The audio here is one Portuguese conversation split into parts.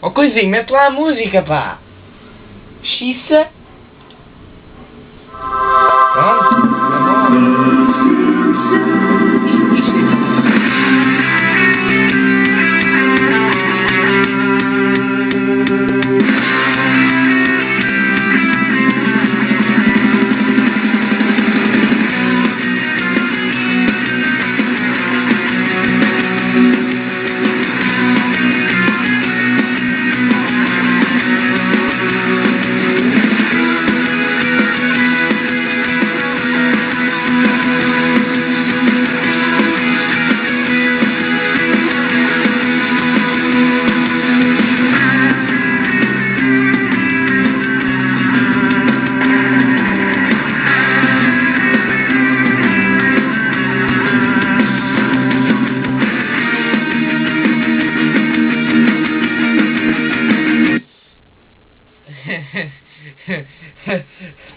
Ó coisinho, mete lá a música, pá. Xiça. Pronto, tá bom.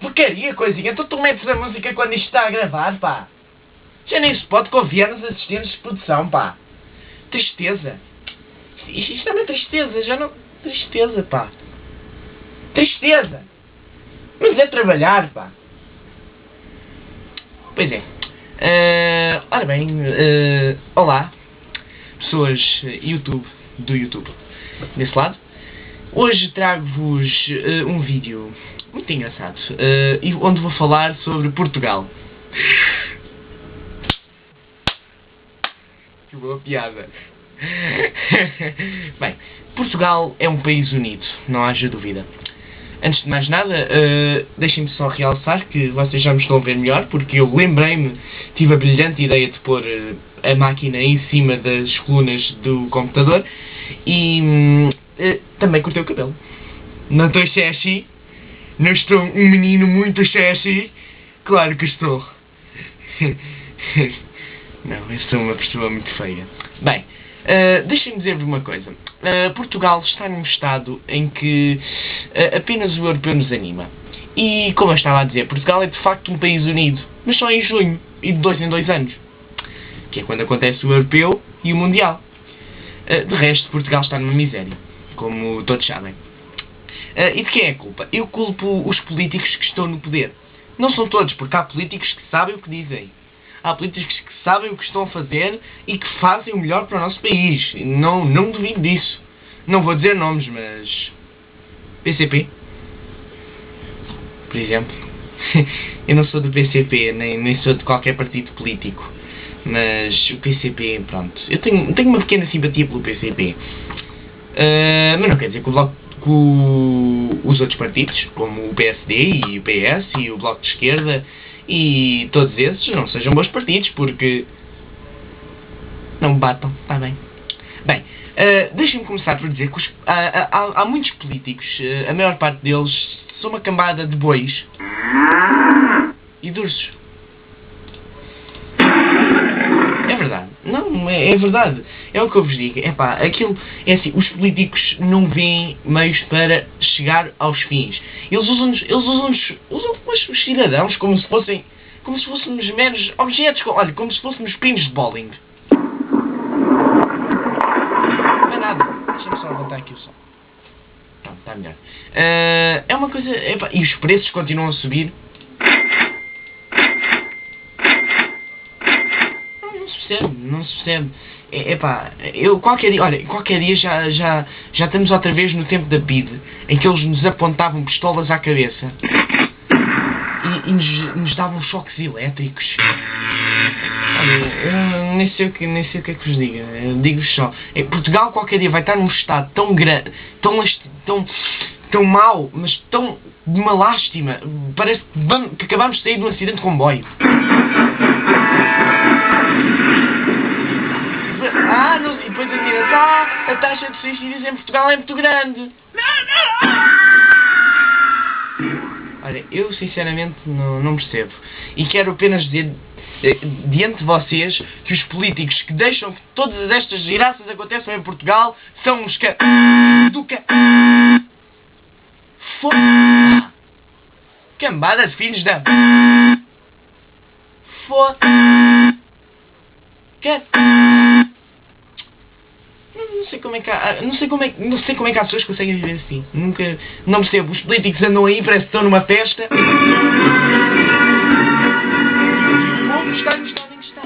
Porcaria, coisinha. Então tu metes a música quando isto está a gravar, pá. Já nem se pode confiar nos assistentes de produção, pá. Tristeza. Isto é uma tristeza, já não... Tristeza, pá. Tristeza. Mas é trabalhar, pá. Pois é. Ora bem, olá. Pessoas do YouTube. Desse lado. Hoje trago-vos um vídeo muito engraçado, onde vou falar sobre Portugal. Que boa piada. Bem, Portugal é um país unido, não haja dúvida. Antes de mais nada, deixem-me só realçar que vocês já me estão a ver melhor, porque eu lembrei-me, tive a brilhante ideia de pôr a máquina em cima das colunas do computador e também cortei o cabelo. Não estou sexy, não estou um menino muito sexy, claro que estou. Não, eu sou uma pessoa muito feia. Bem, deixem-me dizer-vos uma coisa. Portugal está num estado em que apenas o europeu nos anima. E, como eu estava a dizer, Portugal é de facto um país unido, mas só em junho, e de 2 em 2 anos. Que é quando acontece o europeu e o mundial. De resto, Portugal está numa miséria, como todos sabem. E de quem é a culpa? Eu culpo os políticos que estão no poder. Não são todos, porque há políticos que sabem o que dizem. Há políticos que sabem o que estão a fazer e que fazem o melhor para o nosso país. Não duvido disso. Não vou dizer nomes, mas... PCP. Por exemplo. Eu não sou do PCP, nem sou de qualquer partido político. Mas o PCP, pronto. Eu tenho uma pequena simpatia pelo PCP. Mas não quer dizer que os outros partidos, como o PSD e o PS e o Bloco de Esquerda e todos esses, não sejam bons partidos, porque não me batam, está bem. Bem, deixem-me começar por dizer que há muitos políticos, a maior parte deles são uma cambada de bois e de ursos. É verdade. Não, é verdade. É o que eu vos digo. Epá, aquilo é assim, os políticos não veem meios para chegar aos fins. Eles usam os cidadãos como se fôssemos meros objetos, olha, como se fôssemos pinos de bowling. Não é nada. Deixa-me só levantar aqui o som. Pronto, está melhor. É uma coisa... Epá, e os preços continuam a subir. Não se percebe. Epá, qualquer dia já estamos outra vez no tempo da PIDE, em que eles nos apontavam pistolas à cabeça e nos davam choques elétricos. Olha, nem sei o que é que vos diga. Digo-vos só. Portugal qualquer dia vai estar num estado tão grande, tão mau, mas tão de uma lástima. Parece que acabamos de sair de um acidente de comboio. E depois admira-se, a taxa de suicídios em Portugal é muito grande. Olha, eu sinceramente não percebo. E quero apenas dizer, diante de vocês, que os políticos que deixam que todas estas desgraças aconteçam em Portugal são os cambada de filhos da... não sei como é que há, não sei como é que há pessoas que conseguem viver assim. Nunca, não percebo. Os políticos andam aí, parece que estão numa festa. Vão gostar em que está.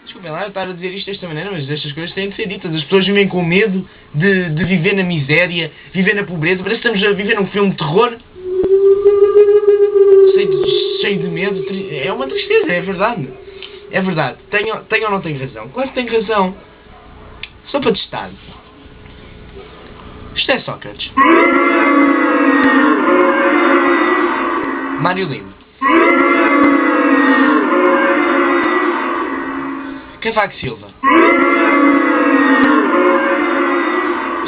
Desculpem lá eu estar a dizer isto desta maneira, mas estas coisas têm de ser ditas. As pessoas vivem com medo de viver na miséria, viver na pobreza. Parece que estamos a viver num filme de terror. Cheio de medo. É uma tristeza, é verdade. É verdade. Tenho ou não tenho razão? Claro que tenho razão. Só para testar. Isto é Sócrates. Mário Lima. Cavaco Silva.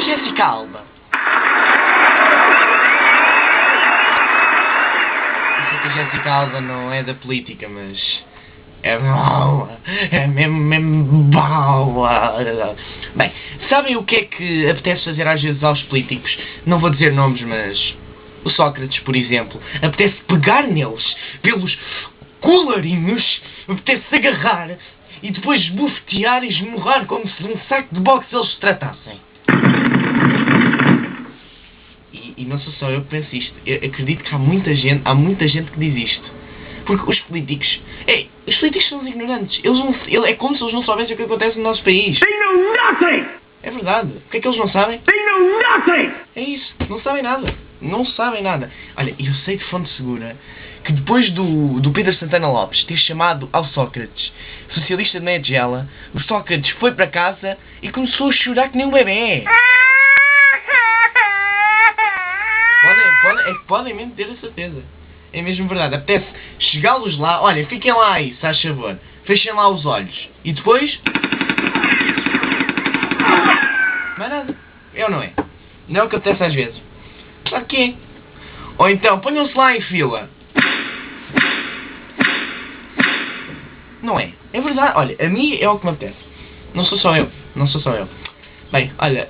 Jéssica Alba. Eu sei que a Jéssica Alba não é da política, mas é boa. É mesmo boa. Bem, sabem o que é que apetece fazer às vezes aos políticos? Não vou dizer nomes, mas o Sócrates, por exemplo, apetece pegar neles pelos colarinhos, apetece agarrar e depois esbofetear e esmurrar como se de um saco de boxe eles se tratassem. E não sou só eu que penso isto. Eu acredito que há muita gente que diz isto. Porque os políticos são os ignorantes. É como se eles não soubessem o que acontece no nosso país. They know nothing! É verdade. O que é que eles não sabem? They know nothing! É isso. Não sabem nada. Não sabem nada. Olha, eu sei de fonte segura que depois do Pedro Santana Lopes ter chamado ao Sócrates socialista de Megela, o Sócrates foi para casa e começou a chorar que nem um bebê. Podem mesmo ter a certeza. É mesmo verdade. Apetece chegá-los lá. Olha, fiquem lá aí, se faz favor. Fechem lá os olhos. E depois... mais nada. É ou não é? Não é o que apetece às vezes. Claro que é. Ou então, ponham-se lá em fila. Não é? É verdade. Olha, a mim é o que me apetece. Não sou só eu. Bem, olha,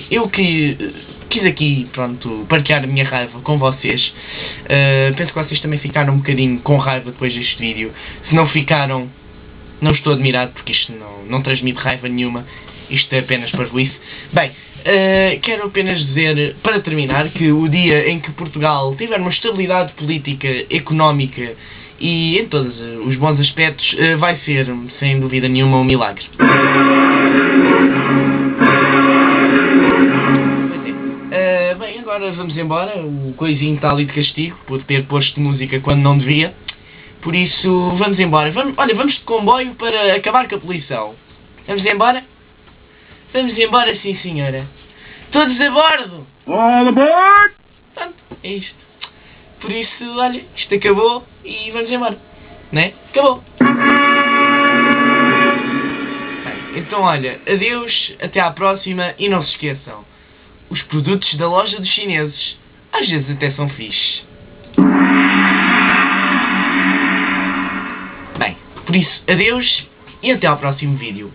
eu quis aqui, pronto, partilhar a minha raiva com vocês. Penso que vocês também ficaram um bocadinho com raiva depois deste vídeo. Se não ficaram, não estou admirado, porque isto não transmite raiva nenhuma. Isto é apenas parvoíce. Bem, quero apenas dizer, para terminar, que o dia em que Portugal tiver uma estabilidade política, económica e em todos os bons aspectos, vai ser, sem dúvida nenhuma, um milagre. Bem, agora vamos embora. O coisinho está ali de castigo por ter posto música quando não devia. Por isso, vamos embora. Vamos de comboio para acabar com a poluição. Vamos embora? Vamos embora, sim senhora. Todos a bordo! All aboard! Pronto, é isto. Por isso, olha, isto acabou e vamos embora. Né? Acabou. Bem, então olha, adeus, até à próxima e não se esqueçam. Os produtos da loja dos chineses às vezes até são fixes. Bem, por isso, adeus e até ao próximo vídeo.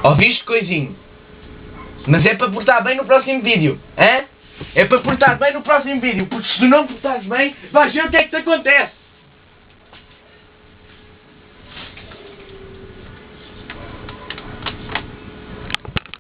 Ouviste, coisinho? Mas é para portar bem no próximo vídeo, hã? É para portar bem no próximo vídeo, porque se tu não portares bem, vais ver o que é que te acontece.